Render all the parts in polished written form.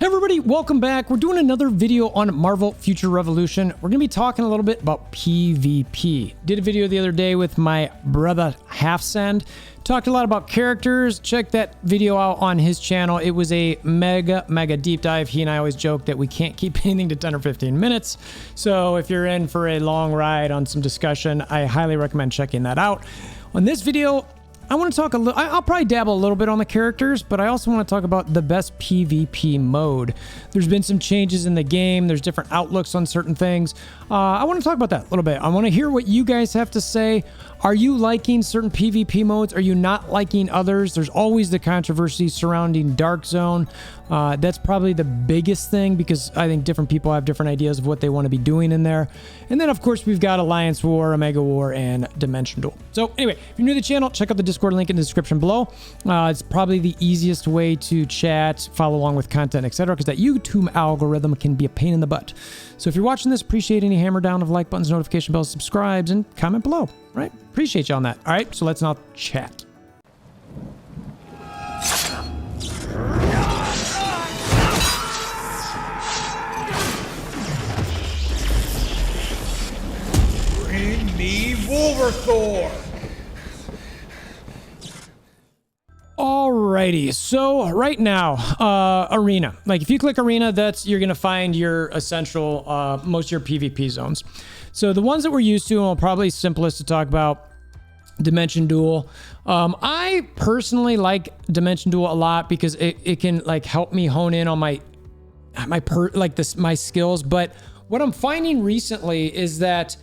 Hey everybody, welcome back. We're doing another video on Marvel Future Revolution. We're going to be talking a little bit about PvP. Did a video the other day with my brother Halfsend. Talked a lot about characters. Check that video out on his channel. It was a mega deep dive. He and I always joke that we can't keep anything to 10 or 15 minutes. So if you're in for a long ride on some discussion, I highly recommend checking that out. On this video, I want to talk a little, I'll probably dabble a little bit on the characters, but I also want to talk about the best PvP mode. There's been some changes in the game. There's different outlooks on certain things. I want to talk about that a little bit. I want to hear what you guys have to say. Are you liking certain PvP modes? Are you not liking others? There's always the controversy surrounding Dark Zone. That's probably the biggest thing because I think different people have different ideas of what they want to be doing in there. And then, of course, we've got Alliance War, Omega War, and Dimension Duel. So anyway, if you're new to the channel, check out the Discord link in the description below. It's probably the easiest way to chat, follow along with content, etc., because that YouTube algorithm can be a pain in the butt. So if you're watching this, appreciate any hammer down of like buttons, notification bells, subscribes, and comment below. Right? Appreciate you on that. All right, so let's now chat. Bring me WolverThor! Alrighty, so right now, Arena. Like if you click Arena, you're gonna find your essential, most of your PvP zones. So the ones that we're used to, and probably simplest to talk about, Dimension Duel. I personally like Dimension Duel a lot because it can like help me hone in on my skills. But what I'm finding recently is that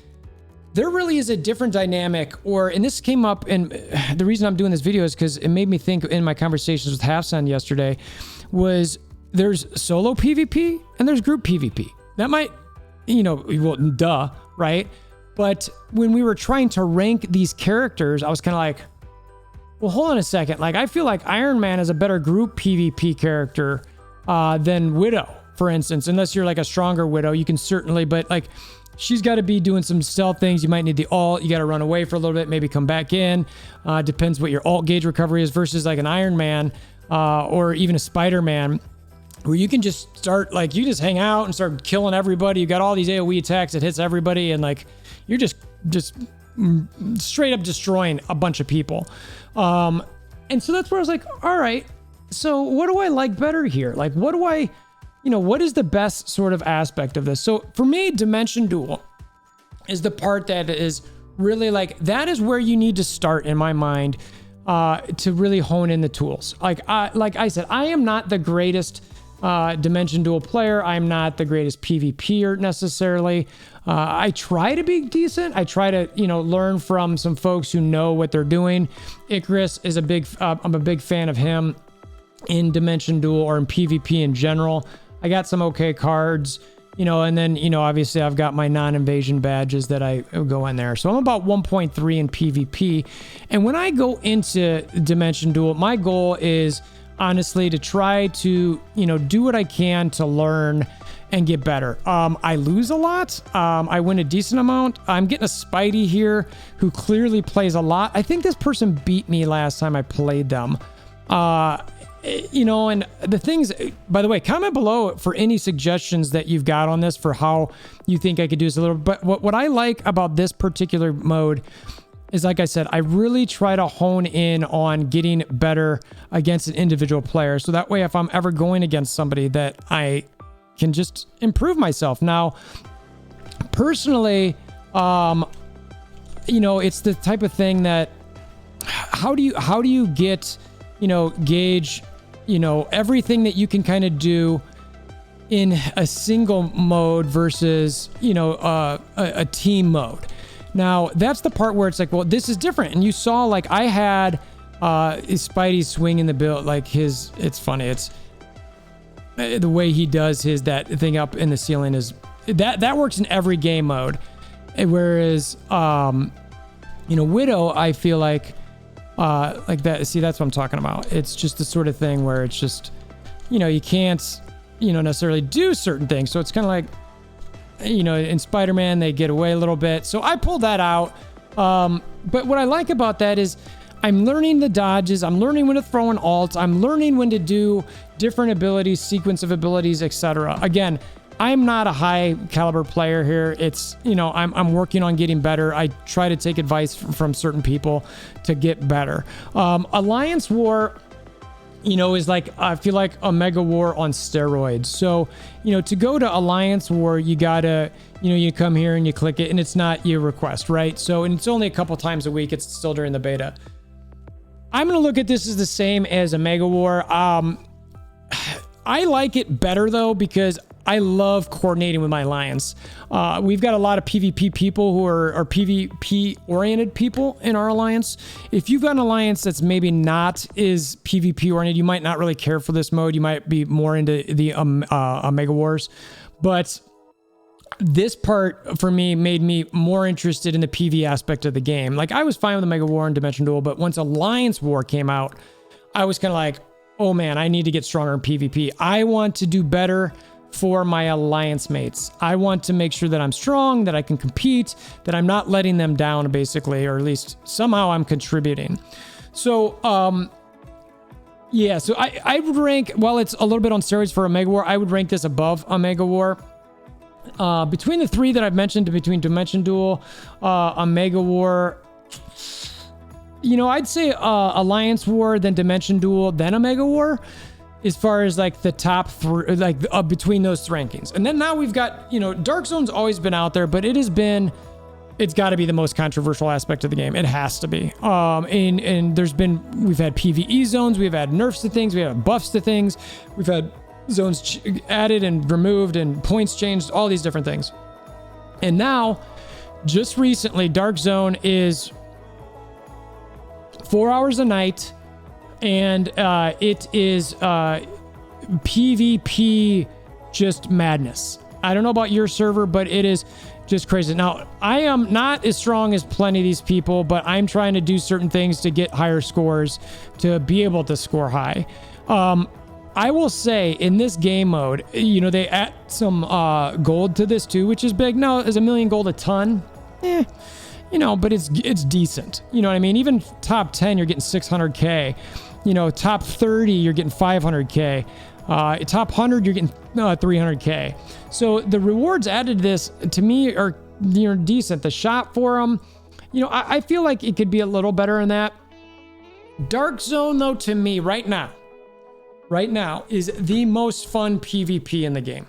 there really is a different dynamic, and this came up, and the reason I'm doing this video is because it made me think in my conversations with Halfsend yesterday, was there's solo PvP and there's group PvP. That might, well, duh, right? But when we were trying to rank these characters, I was kind of like, well, hold on a second. Like, I feel like Iron Man is a better group PvP character than Widow, for instance. Unless you're like a stronger Widow, you can certainly, but like, she's got to be doing some stealth things. You might need the ult. You got to run away for a little bit, maybe come back in. Depends what your ult gauge recovery is versus like an Iron Man or even a Spider-Man, where you can just start, like, you just hang out and start killing everybody. You got all these AoE attacks that hits everybody, and like, you're just straight up destroying a bunch of people. And so that's where I was like, all right, so what do I like better here? Like, what do I... what is the best sort of aspect of this? So for me, Dimension Duel is the part that is really like, that is where you need to start in my mind to really hone in the tools. Like I said, I am not the greatest Dimension Duel player. I'm not the greatest PvPer necessarily. I try to be decent. I try to, learn from some folks who know what they're doing. Icarus is I'm a big fan of him in Dimension Duel or in PvP in general. I got some okay cards, and then, obviously I've got my non-invasion badges that I go in there. So I'm about 1.3 in PvP. And when I go into Dimension Duel, my goal is honestly to try to, do what I can to learn and get better. I lose a lot. I win a decent amount. I'm getting a Spidey here who clearly plays a lot. I think this person beat me last time I played them. And the things, by the way, comment below for any suggestions that you've got on this for how you think I could do this a little bit. But what I like about this particular mode is, like I said, I really try to hone in on getting better against an individual player. So that way, if I'm ever going against somebody, that I can just improve myself. Now, personally, it's the type of thing that, how do you get, gauge, everything that you can kind of do in a single mode versus, a team mode. Now, that's the part where it's like, well, this is different. And you saw, like, I had Spidey swinging the build, like it's funny. It's the way he does that thing up in the ceiling is, that works in every game mode. Whereas, Widow, I feel like that. See, that's what I'm talking about. It's just the sort of thing where it's just, you can't, necessarily do certain things. So it's kind of like, in Spider-Man, they get away a little bit. So I pulled that out. But what I like about that is I'm learning the dodges. I'm learning when to throw an alt. I'm learning when to do different abilities, sequence of abilities, etc. Again, I'm not a high caliber player here. It's, you know, I'm working on getting better. I try to take advice from certain people to get better. Alliance War, you know, is like, I feel like a Mega War on steroids. So, you know, to go to Alliance War, you gotta, you know, you come here and you click it, and it's not your request, right? So, and it's only a couple times a week. It's still during the beta. I'm gonna look at this as the same as a Mega War. I like it better though, because I love coordinating with my alliance. We've got a lot of PvP people who are PvP oriented people in our alliance. If you've got an alliance that's maybe not is PvP oriented, you might not really care for this mode. You might be more into the Mega Wars, but this part for me made me more interested in the PvE aspect of the game. Like, I was fine with the Mega War and Dimension Duel, but once Alliance War came out, I was kind of like, oh man, I need to get stronger in PvP. I want to do better for my alliance mates. I want to make sure that I'm strong, that I can compete, that I'm not letting them down, basically, or at least somehow I'm contributing. So, yeah, so I would rank, while it's a little bit on steroids for a Mega War, I would rank this above a Mega War. Between the three that I've mentioned, between Dimension Duel, a Mega War, you know, I'd say Alliance War, then Dimension Duel, then a Mega War, as far as like the top three, like between those rankings. And then now we've got, you know, Dark Zone's always been out there, but it's got to be the most controversial aspect of the game. It has to be. And we've had PvE zones, we've had nerfs to things, we have buffs to things, we've had zones added and removed and points changed, all these different things. And now, just recently, Dark Zone is 4 hours a night, and it is PvP just madness. I don't know about your server, but it is just crazy. Now, I am not as strong as plenty of these people, but I'm trying to do certain things to get higher scores, to be able to score high. I will say, in this game mode, you know, they add some gold to this too, which is big. No, is 1 million gold a ton? You know, but it's decent. You know what I mean? Even top 10, you're getting 600K. You know, top 30, you're getting 500K. Top 100, you're getting 300K. So the rewards added to this, to me, are, you know, decent. The shop for them, you know, I feel like it could be a little better than that. Dark Zone, though, to me, right now, is the most fun PvP in the game.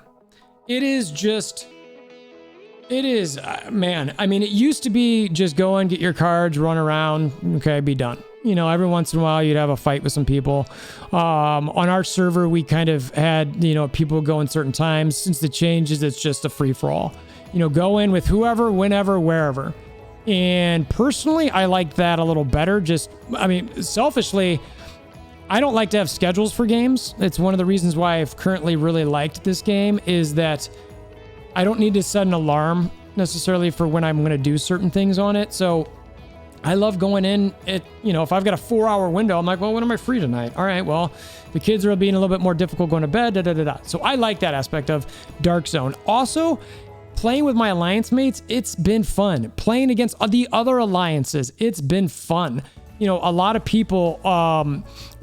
It is, man, I mean, it used to be just go and get your cards, run around, okay, be done. You know, every once in a while you'd have a fight with some people. On our server, we kind of had, you know, people go in certain times. Since the changes, it's just a free-for-all. You know, go in with whoever, whenever, wherever. And personally, I like that a little better. Just, I mean, selfishly, I don't like to have schedules for games. It's one of the reasons why I've currently really liked this game, is that I don't need to set an alarm necessarily for when I'm going to do certain things on it. So I love going in at, you know, if I've got a 4-hour window, I'm like, well, when am I free tonight? All right, well, the kids are being a little bit more difficult going to bed, So I like that aspect of Dark Zone. Also, playing with my alliance mates, it's been fun. Playing against the other alliances, it's been fun. You know, a lot of people,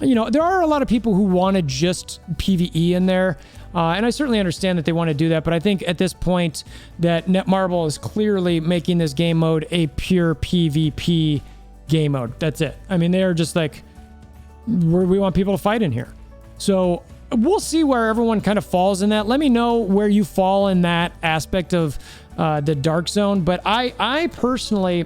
you know, there are a lot of people who want to just PvE in there. And I certainly understand that they want to do that, but I think at this point that Netmarble is clearly making this game mode a pure PvP game mode. That's it. I mean, they're just like, we want people to fight in here. So we'll see where everyone kind of falls in that. Let me know where you fall in that aspect of the Dark Zone. But I personally,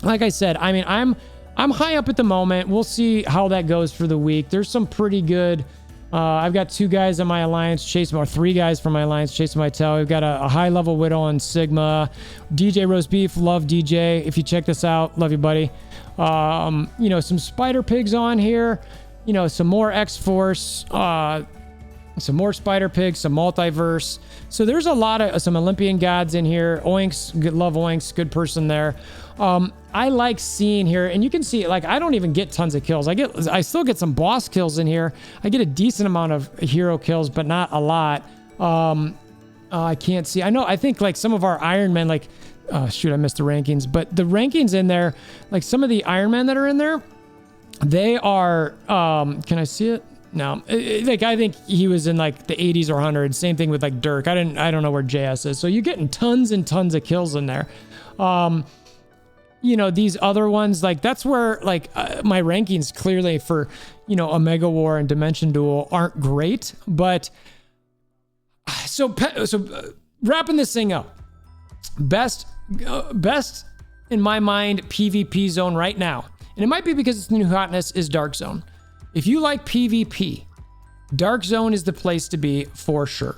like I said, I mean, I'm high up at the moment. We'll see how that goes for the week. There's some pretty good. I've got 2 guys in my alliance chasing, or 3 guys from my alliance chasing my tail. We've got a high level Widow on Sigma. DJ Roast Beef, love DJ. If you check this out, love you, buddy. You know, some Spider Pigs on here. You know, some more X-Force. Some more Spider Pigs, some Multiverse. So there's a lot of some Olympian gods in here. Oinks, love Oinks, good person there. I like seeing here, and you can see, like, I don't even get tons of kills. I still get some boss kills in here. I get a decent amount of hero kills, but not a lot. I can't see. I think like some of our Iron Men, like, shoot, I missed the rankings, but the rankings in there, like some of the Iron Men that are in there, They are, can I see it? No, like I think he was in like the 80s or 100s. Same thing with like Dirk. I don't know where JS is. So you're getting tons and tons of kills in there. You know, these other ones, like that's where like my rankings clearly for, you know, Omega War and Dimension Duel aren't great. But so wrapping this thing up, best in my mind PvP zone right now, and it might be because it's the new hotness, is Dark Zone. If you like PvP, Dark Zone is the place to be for sure.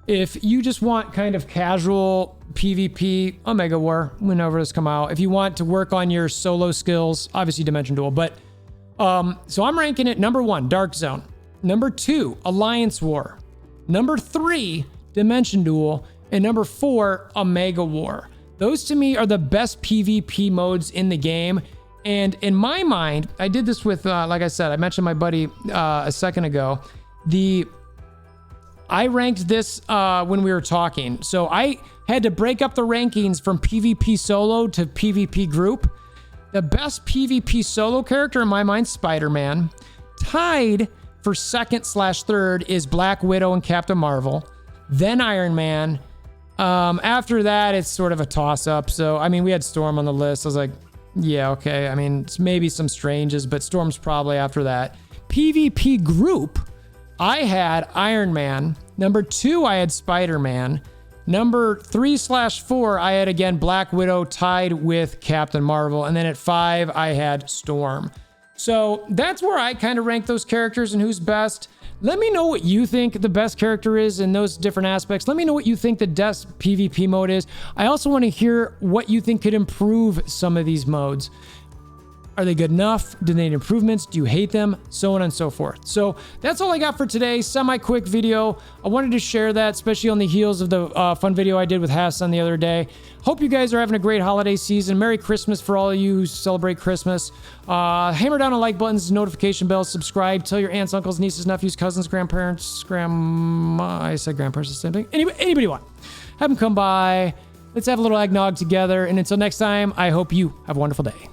If you just want kind of casual PvP, Omega War, whenever this come out. If you want to work on your solo skills, obviously Dimension Duel. But so I'm ranking it number 1, Dark Zone. Number 2, Alliance War. Number 3, Dimension Duel. And number 4, Omega War. Those to me are the best PvP modes in the game. And in my mind, I did this with, like I said, I mentioned my buddy a second ago. I ranked this when we were talking. So I had to break up the rankings from PvP solo to PvP group. The best PvP solo character in my mind, Spider-Man. Tied for 2nd/3rd is Black Widow and Captain Marvel. Then Iron Man. After that, it's sort of a toss-up. So, I mean, we had Storm on the list. I was like, yeah, okay. I mean, it's maybe some Stranges, but Storm's probably after that. PvP group, I had Iron Man. Number 2, I had Spider-Man. Number 3/4, I had again Black Widow tied with Captain Marvel. And then at 5, I had Storm. So that's where I kind of rank those characters and who's best. Let me know what you think the best character is in those different aspects. Let me know what you think the best PvP mode is. I also want to hear what you think could improve some of these modes. Are they good enough? Do they need improvements? Do you hate them? So on and so forth. So that's all I got for today. Semi-quick video. I wanted to share that, especially on the heels of the fun video I did with Hassan the other day. Hope you guys are having a great holiday season. Merry Christmas for all of you who celebrate Christmas. Hammer down on like buttons, notification bells, subscribe. Tell your aunts, uncles, nieces, nephews, cousins, grandparents, grandma. I said grandparents, the same thing. Anybody you want. Have them come by. Let's have a little eggnog together. And until next time, I hope you have a wonderful day.